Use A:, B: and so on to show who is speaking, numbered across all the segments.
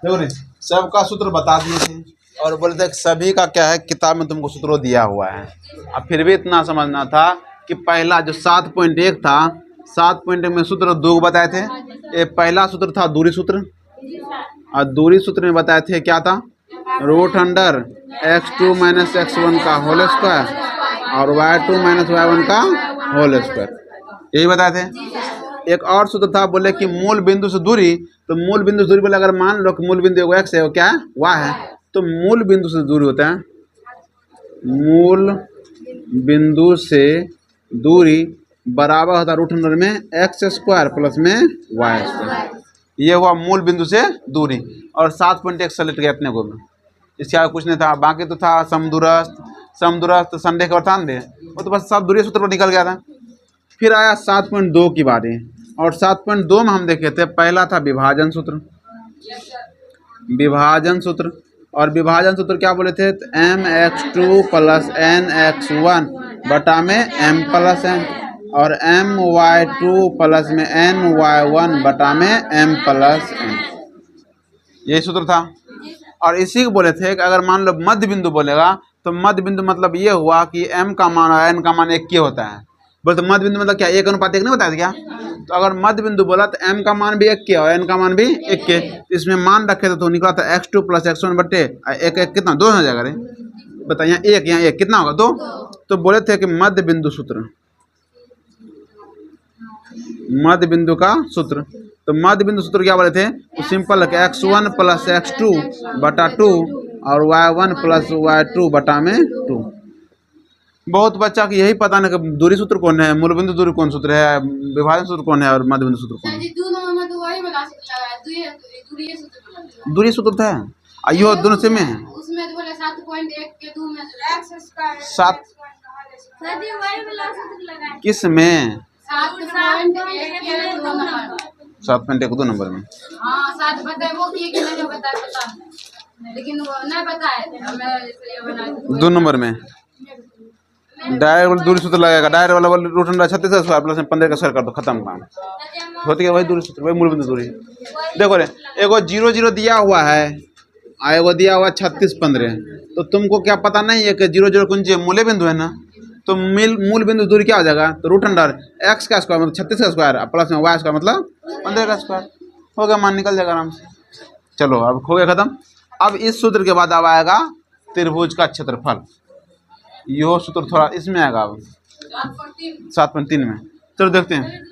A: देखो रे, सबका सूत्र बता दिए थे और बोले थे सभी का क्या है, किताब में तुमको सूत्र दिया हुआ है। अब फिर भी इतना समझना था कि पहला जो 7.1 था, 7.1 में सूत्र 2 बताए थे। ये पहला सूत्र था दूरी सूत्र, और दूरी सूत्र में बताए थे क्या था, √x2 - x1 का होल स्क्वायर और y2 - y1 का होल स्क्वायर, यही बताए थे। एक और सूत्र था, बोले कि मूल बिंदु से दूरी, तो मूल बिंदु से दूरी बोले अगर मान लो कि मूल बिंदु एगो x है, वो क्या है, y है, तो मूल बिंदु से दूरी होता है, मूल बिंदु से दूरी बराबर होता है √अंडर में x² प्लस में y²। ये हुआ मूल बिंदु से दूरी। और 7.1 सेलेक्ट किया अपने को में, इसके आगे कुछ नहीं था। बाकी तो था समदूरस्थ, समदूरस्थ संडे का अर्थांध्य, वो तो बस सब दूरी सूत्र पर निकल गया था। फिर आया 7.2 की बारी, और 7.2 में हम देखे थे पहला था विभाजन सूत्र, विभाजन सूत्र। और विभाजन सूत्र क्या बोले थे, mx2 + nx1 बटा में m + n, और my2 प्लस में ny1 बटा में m + n, यही सूत्र था। और इसी को बोले थे कि अगर मान लो मध्य बिंदु बोलेगा, तो मध्य बिंदु मतलब ये हुआ कि m का मान और n का मान 1 के होता है। बोले तो मध्य बिंदु मतलब क्या, 1:1 नहीं बताया क्या। तो अगर मध्य बिंदु बोला तो m का मान भी 1 के और n का मान भी 1 के, इसमें मान रखे तो निकला था x2 + x1 बटे 1 कितना 2 हो जाएगा रे, बताइए, यहाँ 1 कितना होगा 2। तो बोले थे कि मध्य बिंदु सूत्र, मध्य बिंदु का सूत्र। तो मध्य बिंदु सूत्र क्या बोले थे, तो सिंपल है कि x1 + x2 बटा 2 और y1 + y2 बटा में 2। बहुत बच्चा की यही पता नहीं कि दूरी सूत्र कौन है, मूल बिंदु दूरी कौन सूत्र है, विभाजन सूत्र कौन है और मध्य बिंदु सूत्र कौन है। दूरी सूत्र था, आइयो दोनों से में है, उसमें तो बोले 7.1 के 2 में 7 किस में 7.1 नंबर में, हाँ 7 बताए वो कि नहीं बताया, लेकिन वो नहीं बताए हमें 2 नंबर में डायरेक्ट दूरी सूत्र लगेगा। डायरेक्ट वाला √36 प्लस 15 का स्क्वायर कर दो, खत्म काम, होती है वही दूरी सूत्र, वही मूल बिंदु दूरी। देखो रे, एगो 0 0 दिया हुआ है और एगो दिया हुआ 36 15, तो तुमको क्या पता नहीं है कि 0 0 कौन सी मूल बिंदु है ना, तो मूल बिंदु दूरी क्या हो जाएगा, तो √x का स्क्वायर मतलब 36 का स्क्वायर प्लस में y² मतलब 15 का स्क्वायर, हो गया, मान निकल जाएगा आराम से। चलो अब हो गया खत्म। अब इस सूत्र के बाद अब आएगा त्रिभुज का क्षेत्रफल, यो सूत्र थोड़ा इसमें आएगा अब 7.3 में। चलो देखते हैं,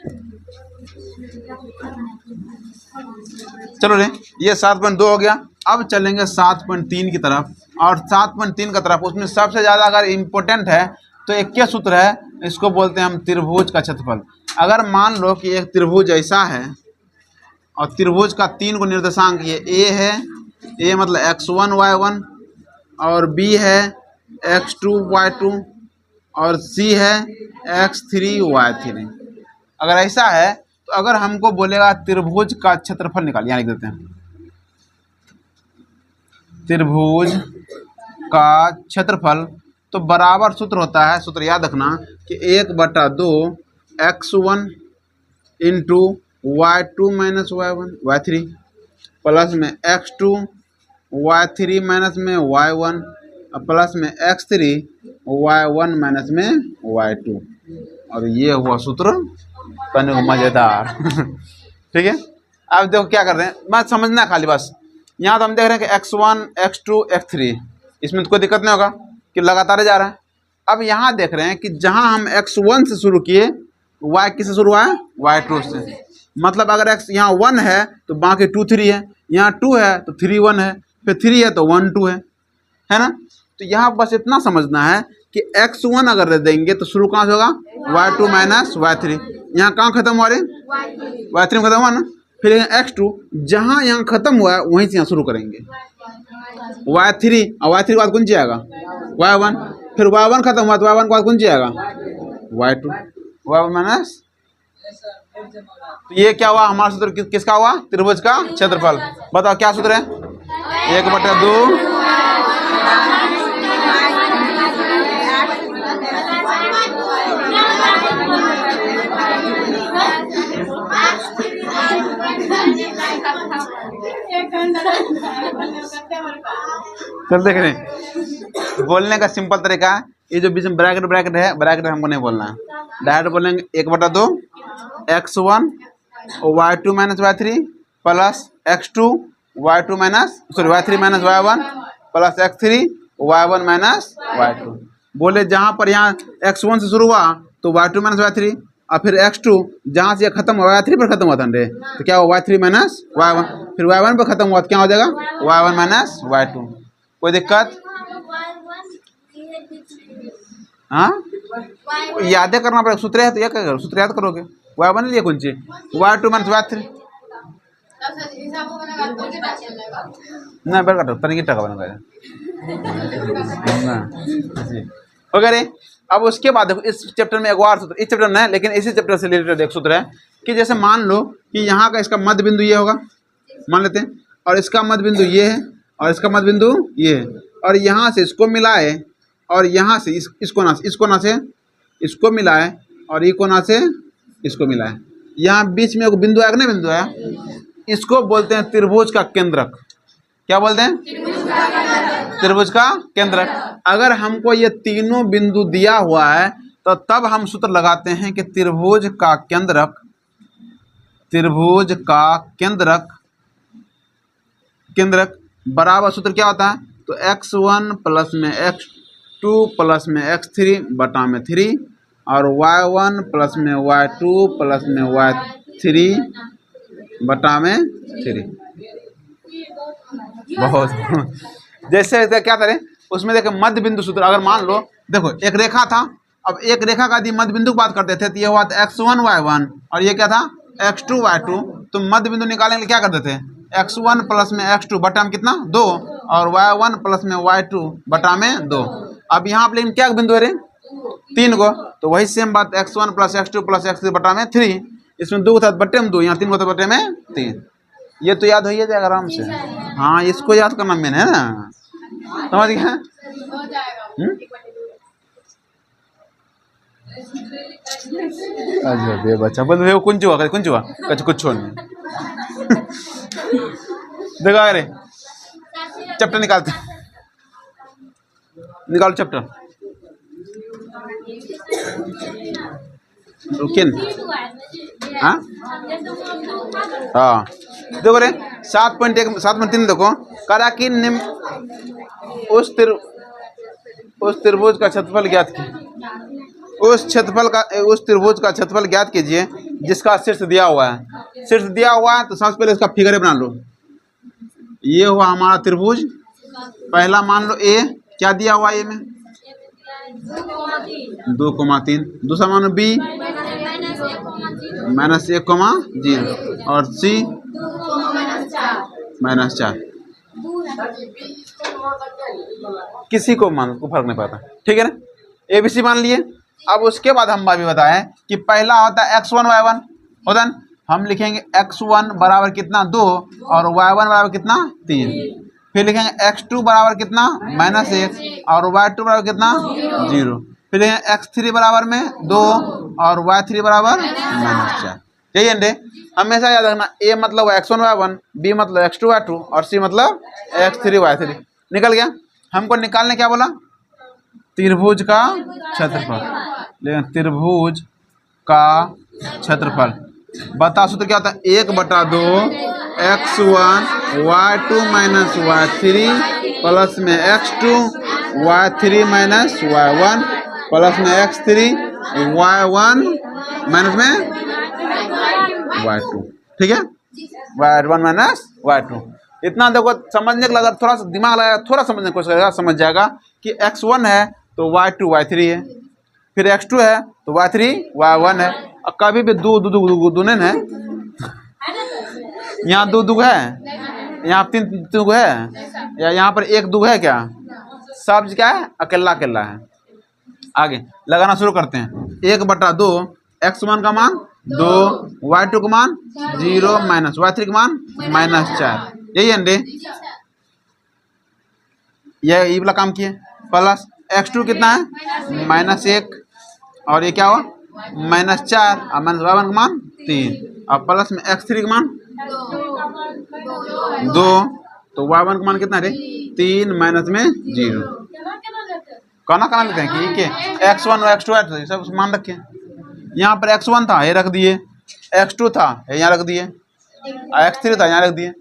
A: चलो रे, ये 7.2 हो गया। अब चलेंगे 7.3 की तरफ, और 7.3 की तरफ उसमें सबसे ज़्यादा अगर इम्पोर्टेंट है तो एक क्या सूत्र है, इसको बोलते हैं हम त्रिभुज का क्षेत्रफल। अगर मान लो कि एक त्रिभुज ऐसा है और त्रिभुज का 3 को निर्देशांक, ये a है, a मतलब x1 y1, और b है x2 y2, और c है x3 y3। अगर ऐसा है तो अगर हमको बोलेगा त्रिभुज का क्षेत्रफल निकाल, यहाँ लिख देते हैं, त्रिभुज का क्षेत्रफल, तो बराबर सूत्र होता है, सूत्र याद रखना कि 1/2 x1 into y2 - y1 y3 plus में x2 y3 माइनस में y1 प्लस में x3 y1 माइनस में y2, और ये हुआ सूत्र, तने मज़ेदार। ठीक है, अब देखो क्या कर रहे हैं, बात समझना खाली बस। यहाँ तो हम देख रहे हैं कि x1 x2 x3, इसमें तो कोई दिक्कत नहीं होगा कि लगातार जा रहा है। अब यहाँ देख रहे हैं कि जहाँ हम x1 से शुरू किए, y किससे शुरू हुआ है, y2 से, मतलब अगर x यहाँ 1 है तो बाकी 2 3 है, यहाँ 2 है तो 3 1 है, फिर 3 है तो 1 2 है ना। तो यहाँ बस इतना समझना है कि x1 अगर दे देंगे तो शुरू कहाँ से होगा, y2 माइनस y3, यहाँ कहाँ खत्म हुआ रे, y3 में खत्म हुआ ना, फिर x2 जहाँ यहाँ खत्म हुआ है वहीं से यहाँ शुरू करेंगे, y3 और y3 के बाद कौन सी आएगा, y1, फिर y1 खत्म हुआ तो y1 के बाद कौन सी आएगा, y2, y1 माइनस। तो ये क्या हुआ हमारा सूत्र, किसका हुआ, त्रिभुज का क्षेत्रफल। बताओ क्या सूत्र है, 1/2
B: Thank you.
A: चल देख रहे बोलने का सिंपल तरीका है, ये जो बीच में ब्रैकेट ब्रैकेट है, ब्रैकेट हमको नहीं बोलना है, डायरेक्ट बोलेंगे 1/2 x1 y2 minus y3 plus x2 y2 minus y3 minus y1 plus x3 y1 minus y2। बोले जहाँ पर यहाँ x1 से शुरू हुआ तो y2 माइनस y3, और फिर x2 जहाँ से खत्म हुआ y3 पर खत्म हुआ था रे, तो क्या हुआ y3 माइनस y1, फिर y1 पर खत्म हुआ तो क्या हो जाएगा y1 माइनस y2। कोई दिक्कत? हाँ यादें करना पड़ेगा, सूत्र है तो यह क्या करो, सूत्र याद करोगे। y1 लिए कौन सी y2 माइनस y3 ना बेर काटो तनिक टका बना वगैरह। अब उसके बाद देखो इस चैप्टर में एक और सूत्र, इस चैप्टर में है लेकिन इसी चैप्टर से रिलेटेड एक सूत्र है कि जैसे मान लो कि यहाँ का इसका मध्य बिंदु ये होगा, मान लेते हैं, और इसका मध्य बिंदु ये है और इसका मध्य बिंदु ये है, और यहाँ से इसको मिलाए और यहाँ से इस कोना से इसको मिलाए और ये कोना से इसको मिलाए, यहाँ बीच में एक बिंदु आया ना, बिंदु आया, इसको बोलते हैं त्रिभुज का केंद्रक। क्या बोलते हैं? त्रिभुज का केंद्रक। अगर हमको ये तीनों बिंदु दिया हुआ है तो तब हम सूत्र लगाते हैं कि त्रिभुज का केंद्रक बराबर सूत्र क्या होता है, तो x1 प्लस में x2 प्लस में x3 बटा में 3 और y1 प्लस में y2 प्लस में y3 बटा में 3। बहुत जैसे क्या करें उसमें देखें मध्य बिंदु सूत्र। अगर मान लो देखो एक रेखा था, अब एक रेखा का यदि मध्य बिंदु की बात करते थे तो ये हुआ था x1 y1 और ये क्या था x2 y2, तो मध्य बिंदु निकालने के लिए क्या करते थे x1 प्लस में x2 बटा में कितना 2 और y1 प्लस में y2 बटा में 2। अब यहाँ पर लेकिन क्या बिंदु है रे 3 को, तो वही सेम बात x1 plus x2 plus x3 बटा में 3, इसमें 2 था बटे में 2, यहाँ 3 को था बटे में 3। ये तो याद हो ही जाएगा आराम से। हाँ इसको याद करना मेन है ना, समझ गया? अजय बच्चा बोल कुछ हुआ कुछ नहीं देखो अरे चैप्टर निकालो चैप्टर हाँ देखो रे 7.3 देखो करा कि उस त्रिभुज का क्षेत्रफल ज्ञात कीजिए, उस त्रिभुज का क्षेत्रफल ज्ञात कीजिए जिसका शीर्ष दिया हुआ है। शीर्ष दिया हुआ है तो सबसे पहले इसका फिगर बना लो। ये हुआ हमारा त्रिभुज, पहला मान लो ए, क्या दिया हुआ ए में 2,3, दूसरा मान लो बी -1,0 और सी -4। किसी को मान को फर्क नहीं पड़ता, ठीक है ना, ABC मान लिए। अब उसके बाद हम अभी बताएं कि पहला होता है x1 y1 होता है, हम लिखेंगे x1 बराबर कितना 2 और y1 बराबर कितना 3, फिर लिखेंगे x2 बराबर कितना -1 और y2 बराबर कितना 0, फिर लिखेंगे x3 बराबर में 2 और y3 बराबर -4। यही अंडे हमेशा याद रखना, a मतलब x1 y1, b मतलब x2 y2 और c मतलब x3 y3। निकल गया। हमको निकालने क्या बोला, त्रिभुज का क्षेत्रफल, लेकिन त्रिभुज का क्षेत्रफल बता सूत्र क्या होता है 1/2 x1 y2 minus y3 plus में x2 y3 minus y1 plus में x3 y1 माइनस में y2, ठीक है, y1 माइनस y2। इतना देखो समझने के लिए, अगर थोड़ा सा दिमाग लगाएगा, थोड़ा समझने की कोशिश करेगा, समझ जाएगा कि x1 है तो y2 y3 है, फिर x2 है तो y3 y1 है। और कभी भी दो नहीं है, यहाँ दो है, यहाँ 3 है, या यहाँ पर 1 है, क्या सब क्या है अकेला है। आगे लगाना शुरू करते हैं। 1/2 x1 का मान 2, y2 का मान 0 माइनस y3 का मान -4। यही अंडे ये वाला काम किए, प्लस x2 कितना है -1 और ये क्या हुआ -4 और -y1 का मान 3 और प्लस में x3 का मान 2, तो y1 का मान कितना रे 3 माइनस में 0। कहना लेते हैं कि x1 और x2 है सब मान रखे। यहाँ पर x1 था ये रख दिए, x2 था यहाँ रख दिए, x3 था यहाँ रख दिए,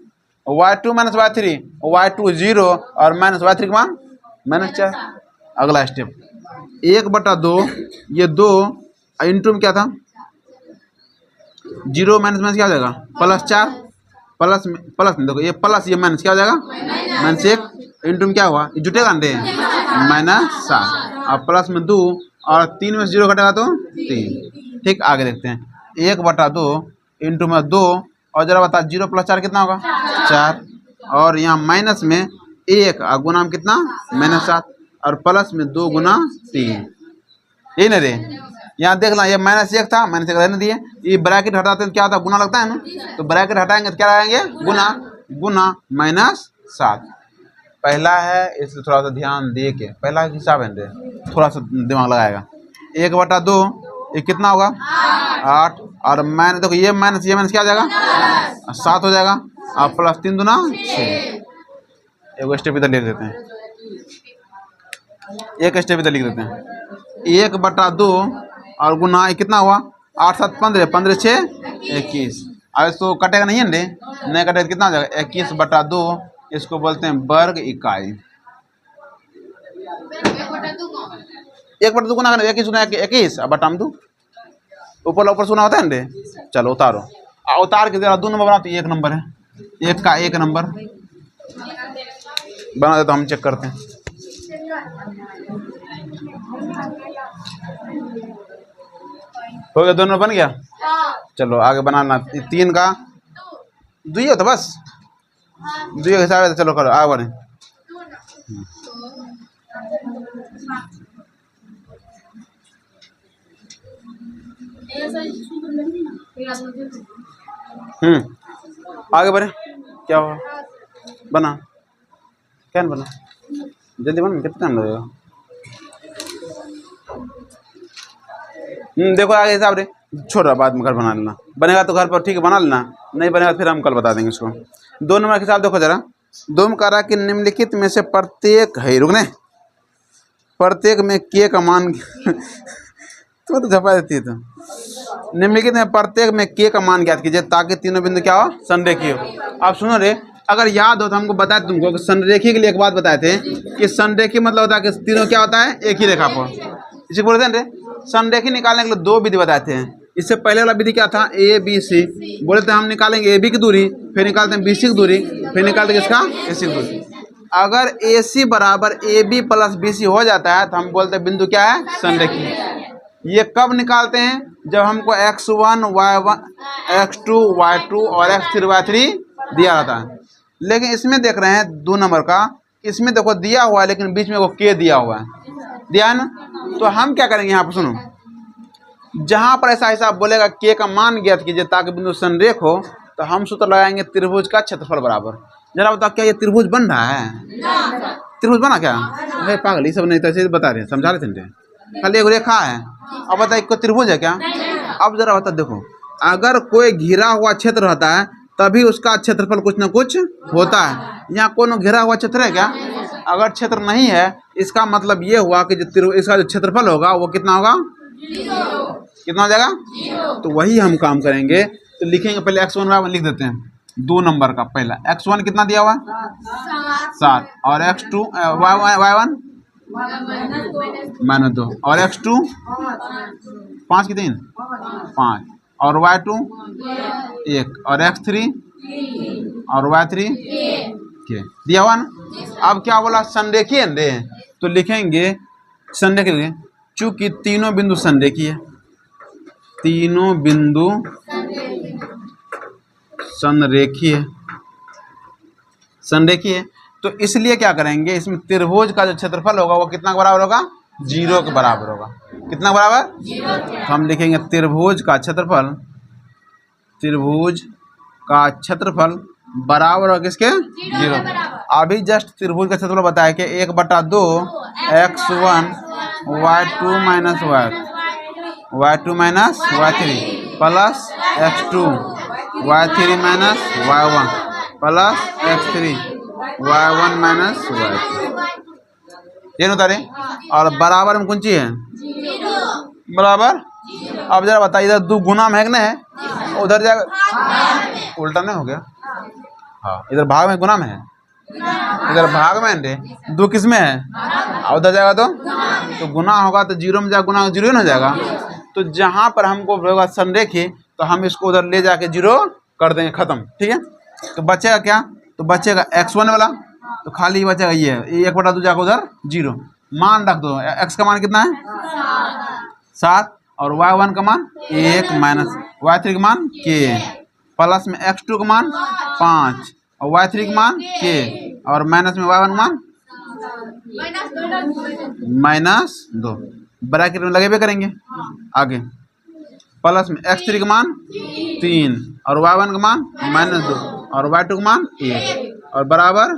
A: y2 माइनस y3, y2 0 और माइनस y3 का मान -4। अगला स्टेप 1/2 ये 2 इंटू में क्या था 0 माइनस क्या हो जाएगा +4, प्लस में देखो ये प्लस ये माइनस क्या हो जाएगा -1 इंटू में क्या हुआ ये जुटेगा ना -7 और प्लस में 2 और 3 में से 0 घटेगा तो 3। ठीक, आगे देखते हैं 1/2 इंटू में 2 और जरा बता 0 + 4 कितना होगा 4 और यहाँ माइनस में 1 और गुना में कितना -7 और प्लस में 2 गुना 3। यही ना रे, यहाँ देख ला ये -1 था, -1 रहने दिए, ये ब्रैकेट हटाते हैं क्या होता है गुना लगता है ना, तो ब्रैकेट हटाएंगे तो क्या लगाएंगे गुना -7। पहला है इसलिए थोड़ा सा ध्यान दे के पहला हिसाब है रे, थोड़ा सा दिमाग लगाएगा। 1/2 ये कितना होगा 8 और माइनस देखो ये माइनस क्या हो जाएगा 7 हो जाएगा और प्लस 3 दूना 6। एक स्टेप इधर लिख देते हैं, एक स्टेप इधर लिख देते हैं 1/2 और गुना कितना हुआ 8 7 15 15 6 21। अब इसको कटेगा नहीं है रे, नहीं कटेगा कितना हो जाएगा 21/2, इसको बोलते हैं वर्ग इकाई। 1/2 गुना 21 गुना 21 अब बटा 2 ऊपर सुना होता है रे। चलो उतारो, उतार के जरा 2 नंबर बनाओ तो 1 नंबर है, 1 का 1 नंबर बना दे तो हम चेक करते हैं। हो गया 2 नंबर बन गया। चलो आगे बनाना 3 का 2 हो तो बस 2 के हिसाब है, चलो करो आगे बढ़े। आगे बढ़े क्या हुआ बना क्या बना जल्दी बना कितना टाइम लगेगा। देखो आगे हिसाब रे छोड़ बाद में घर बना लेना, बनेगा तो घर पर ठीक है बना लेना, नहीं बनेगा फिर हम कल बता देंगे इसको। 2 नंबर के हिसाब देखो जरा, 2 में कह रहा कि निम्नलिखित में से प्रत्येक है रुकने प्रत्येक में के का मान तो झपा देती है तो निम्नलिखित में प्रत्येक में के का मान ज्ञात कीजिए ताकि तीनों बिंदु क्या हो संरेखीय हो। अब सुनो रे, अगर याद हो तो हमको बताए तुमको कि संरेखी के लिए एक बात बताए थे कि संरेखी मतलब होता है कि तीनों क्या होता है एक ही रेखा पर, इसे बोलते हैं रे संरेखी निकालने के लिए 2 विधि बताए थे। इससे पहले वाला विधि क्या था ABC, बोले थे हम निकालेंगे AB की दूरी, फिर निकालते हैं BC की दूरी, फिर निकालते हैं किसका AC की दूरी। अगर AC बराबर AB + BC हो जाता है तो हम बोलते हैं बिंदु क्या है संरेखी। ये कब निकालते हैं जब हमको x1 y1 x2 y2 और x3 y3 दिया रहता है। लेकिन इसमें देख रहे हैं 2 नंबर का, इसमें देखो दिया हुआ है लेकिन बीच में वो के दिया हुआ है, दिया है ना, तो हम क्या करेंगे यहाँ पर सुनो, जहाँ पर ऐसा हिसाब बोलेगा के का मान ज्ञात कीजिए ताकि बिंदु संरेख हो तो हम सूत्र लगाएंगे त्रिभुज का क्षेत्रफल बराबर। जरा बताओ क्या ये त्रिभुज बन रहा है त्रिभुज बना क्या भाई पागल ये सब नहीं तो बता रहे समझा रहे थे, खाली एक रेखा है। अब बताइए कोई त्रिभुज है क्या। अब जरा बता देखो, अगर कोई घिरा हुआ क्षेत्र रहता है तभी उसका क्षेत्रफल कुछ ना कुछ होता है। यहाँ कोनो घिरा हुआ क्षेत्र है क्या, अगर क्षेत्र नहीं है इसका मतलब ये हुआ कि जो इसका जो क्षेत्रफल होगा वो कितना होगा कितना हो जाएगा। तो वही हम काम करेंगे, तो लिखेंगे पहले x1 y1 लिख देते हैं 2 नंबर का। पहला x1 कितना दिया हुआ 7 और x2 y1 -2 और x2 5 की 3 5 और y2 1 और x3 और y3 के दिया हुआ ना। अब क्या बोला संरेखीय रे, तो लिखेंगे संरेखीय चूंकि तीनों बिंदु संरेखीय है, तीनों बिंदु संरेखीय तो इसलिए क्या करेंगे इसमें त्रिभुज का जो क्षेत्रफल होगा वो कितना के बराबर होगा 0 के बराबर होगा। कितना बराबर 0 के। तो हम लिखेंगे त्रिभुज का क्षेत्रफल बराबर होगा किसके 0। अभी जस्ट त्रिभुज का क्षेत्रफल बताया कि 1/2 x1 y2 minus y3 plus x2 y3 minus y1 plus x3 y1 minus y2 ये होता रे। और बराबर में कौन सी है? बराबर। अब जरा बताइए, इधर दो गुना में है कि नहीं है? उधर जाएगा उल्टा नहीं हो गया? हाँ, इधर भाग में गुना में है, इधर भाग में रे। दो किस में है? और उधर जाएगा तो गुना होगा, तो जीरो में जाएगा, गुना जीरो ना हो जाएगा। तो जहाँ पर हमको होगा संरेखी, तो हम इसको उधर ले जाके जीरो कर देंगे, खत्म। ठीक है, तो बचेगा क्या? तो बचेगा x1 वाला, तो खाली बचेगा ये 1/2 जाकर उधर जीरो। मान रख दो, x का मान कितना है? 7, और y1 का मान 1 माइनस y3 का मान k, प्लस में x2 का मान 5 और y3 का मान k, और माइनस में y1 का मान -2। ब्रैकेट में लगे हुए करेंगे आगे। प्लस में x3 का मान 3 और y1 का मान -2 और y2 का मान 1 और बराबर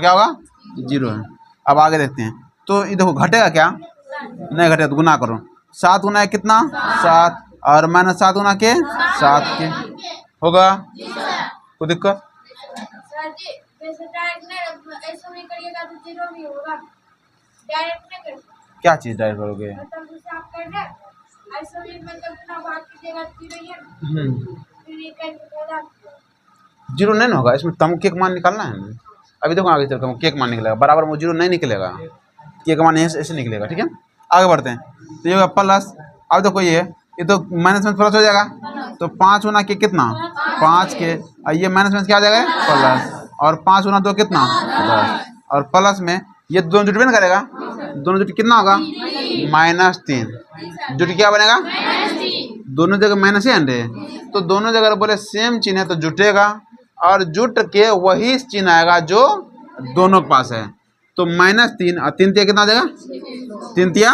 A: क्या होगा? 0 है। अब आगे देखते हैं। तो ये देखो, घटेगा क्या? नहीं घटेगा, तो गुना करो। 7 गुना है कितना? 7 और -7 गुना के 7 के होगा। कोई दिक्कत? क्या चीज डायरेक्ट करोगे? जीरो नहीं होगा इसमें, तम के मान निकालना है। अभी देखो आगे चलकर के मान निकलेगा, बराबर में जीरो नहीं निकलेगा, के मान ऐसे निकलेगा। ठीक है, आगे बढ़ते हैं। तो ये होगा प्लस। अब देखो ये तो माइनस में प्लस हो जाएगा, तो 5 गुना के कितना? 5 के, और ये माइनस में क्या आ जाएगा? प्लस। और 5 गुना 2 कितना? 10। और प्लस में ये दोनों जुट भी नहीं करेगा, दोनों जुट कितना होगा? -3। जुट क्या बनेगा? दोनों जगह माइनस ही है, तो दोनों जगह बोले सेम चिन्ह है तो जुटेगा, और जुट के वही चिन्ह आएगा जो दोनों के पास है। तो -3 और 3 तिया कितना हो जाएगा? 3 तिया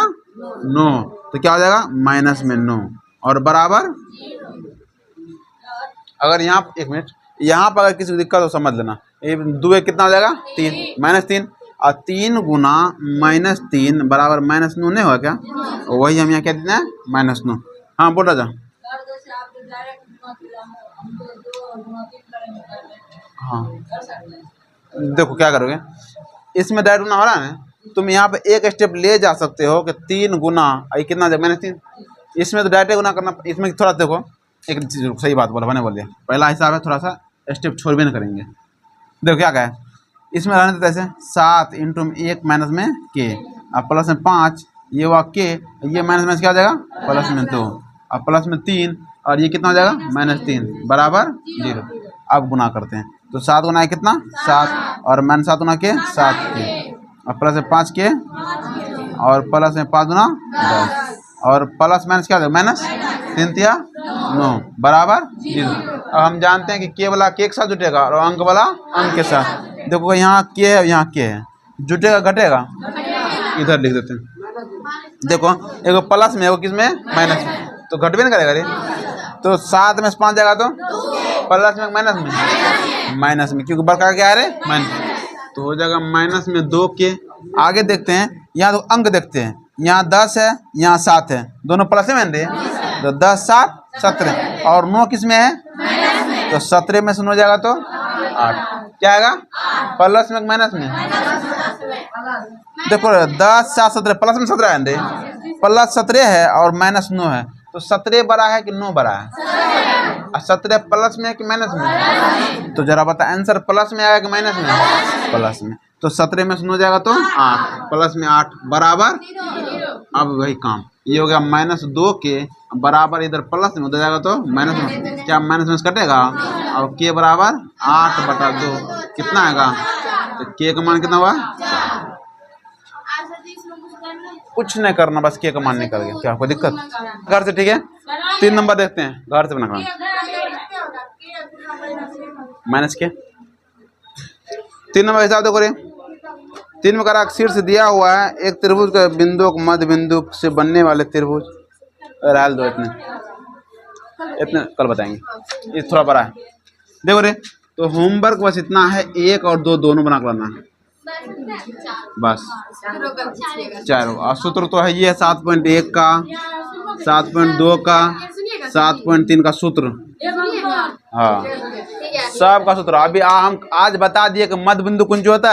A: 9, तो क्या हो जाएगा? माइनस में 9 और बराबर। अगर यहाँ एक मिनट, यहाँ पर अगर किसी को दिक्कत हो समझ लेना, ये 2 कितना हो जाएगा? 3 -3 और 3 गुना -3 बराबर -9 नहीं होगा क्या? वही हम यहाँ क्या देते हैं? -9। हाँ बोल राजा। हाँ देखो क्या करोगे, इसमें डायरेक्ट गुना हो रहा है ना, तुम यहाँ पे एक स्टेप ले जा सकते हो कि 3 गुना कितना -3, इसमें तो डायरेक्ट गुना करना। इसमें थोड़ा देखो, एक सही बात बोला, मैंने बोल दिया, पहला हिसाब है, थोड़ा सा स्टेप छोड़ भी नहीं करेंगे। देखो क्या कहे, इसमें रहने देते ऐसे 7 इंटू 1 माइनस में के, अब प्लस में 5, ये हुआ के, ये माइनस में क्या हो जाएगा? प्लस में 2, अब प्लस में 3 और ये कितना हो जाएगा? -3 बराबर 0। अब गुना करते हैं, तो 7 गुना है कितना? 7 और -7 गुना के 7 के, और प्लस में 5 के, और प्लस में 5 गुना 10, और प्लस माइनस क्या हो जाएगा? -3 तिया 9 बराबर 0। अब हम जानते हैं कि के वाला के साथ जुटेगा और अंक वाला अंक के साथ। देखो यहाँ के है, यहाँ के है, जुटेगा घटेगा? इधर लिख देते हैं। देखो एगो प्लस में, एगो किस में? माइनस में, तो घट भी नहीं करेगा रे। तो 7 में से 5 जाएगा तो प्लस में माइनस में, क्योंकि बड़का क्या है रे? माइनस, तो हो जाएगा -2 के। आगे देखते हैं, यहाँ तो अंक देखते हैं, यहाँ 10 है, यहाँ 7 है, दोनों प्लस में रे, तो 10 7 17, और 9 किस में है? तो 17 में से 9 जाएगा तो 8, क्या आएगा? प्लस में माइनस में। देखो 10 7 17, प्लस में 17 है रे, प्लस 17 है और -9 है, तो 17 बड़ा है कि 9 बड़ा है? और 17 प्लस में है कि माइनस में? तो जरा बता, आंसर प्लस में आएगा कि माइनस में? प्लस में। तो 17 में से 9 जाएगा तो 8, प्लस में 8 बराबर। अब वही काम, ये हो गया -2 के बराबर, इधर प्लस में उधर जाएगा तो माइनस में, क्या माइनस में कटेगा? और के बराबर 8/2 कितना आएगा? तो के का मान कितना हुआ? कुछ नहीं करना, बस के का मान निकल गया। क्या कोई दिक्कत? घर से ठीक है। 3 नंबर देखते हैं, घर से बनाना माइनस के। 3 नंबर हिसाब देखो रे, 3 में करा शीर्ष दिया हुआ है, एक त्रिभुज के बिंदु को मध्य बिंदु से बनने वाले त्रिभुज, रहल दो इतने कल बताएंगे, ये थोड़ा बड़ा है। देखो रे, तो होमवर्क बस इतना है, 1 और 2 दोनों बना कर लाना है बस, 4। और सूत्र तो है ये 7.1 का, 7.2 का, 7.3 का सूत्र। हाँ सबका सूत्र। अभी हम आज बता दिए कि मध्य बिंदु कुंज जो होता है